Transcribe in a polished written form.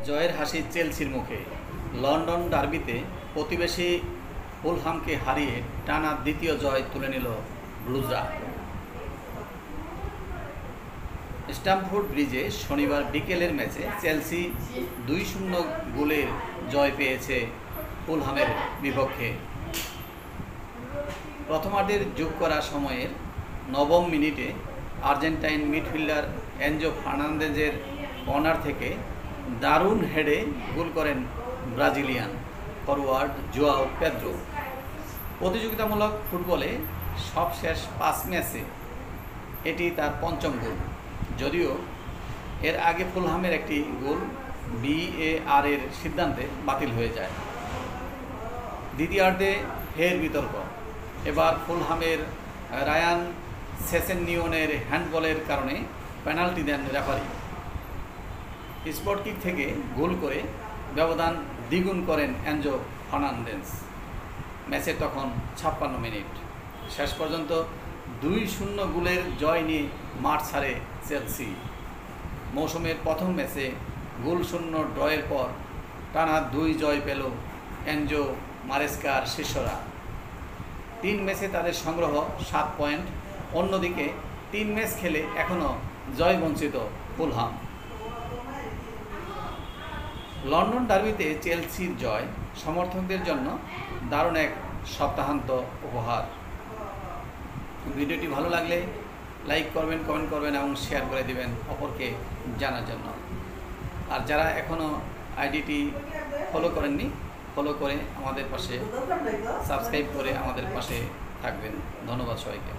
জয়ের হাসি চেলসির মুখে। লন্ডন ডার্বিতে প্রতিবেশী ফুলহামকে হারিয়ে টানা দ্বিতীয় জয় তুলে নিল ব্লুজরা। স্ট্যামফোর্ড ব্রিজে শনিবার বিকেলের ম্যাচে চেলসি 2-0 গোলের জয় পেয়েছে ফুলহামের বিপক্ষে। প্রথমার্ধের যোগ করা সময়ের 9 মিনিটে আর্জেন্টাইন মিডফিল্ডার এনজো ফার্নান্দেজের কর্নার থেকে দারুণ হেডে গোল করেন ব্রাজিলিয়ান ফরোয়ার্ড জোয়াও পেদ্রো। প্রতিযোগিতামূলক ফুটবলে সবশেষ 5 ম্যাচে এটি তার পঞ্চম গোল। যদিও এর আগে ফুলহামের একটি গোল VAR এর সিদ্ধান্তে বাতিল হয়ে যায়। দ্বিতীয়ার্ধে ফের বিতর্ক। এবার ফুলহামের রায়ান সেসেনিয়নের হ্যান্ডবলের কারণে পেনাল্টি দেন রেফারি। স্পট কিক থেকে গোল করে ব্যবধান দ্বিগুণ করেন এনজো ফার্নান্দেজ। ম্যাচে তখন 56 মিনিট। শেষ পর্যন্ত 2-0 গোলের জয় নিয়ে মাঠ ছাড়ে চেলসি। মৌসুমের প্রথম ম্যাচে গোলশূন্য ড্রয়ের পর টানা 2 জয় পেল এনজো মারেস্কার শিষ্যরা। 3 ম্যাচে তাদের সংগ্রহ 7 পয়েন্ট। অন্যদিকে 3 ম্যাচ খেলে এখনও জয় বঞ্চিত ফুলহাম। লন্ডন ডার্বিতে চেলসির জয় সমর্থকদের জন্য দারুণ এক সপ্তাহান্ত উপহার। ভিডিওটি ভালো লাগলে লাইক করবেন, কমেন্ট করবেন এবং শেয়ার করে দিবেন অপরকে জানার জন্য। আর যারা এখনও আইডিটি ফলো করেননি, ফলো করে আমাদের পাশে সাবস্ক্রাইব করে আমাদের পাশে থাকবেন। ধন্যবাদ সবাইকে।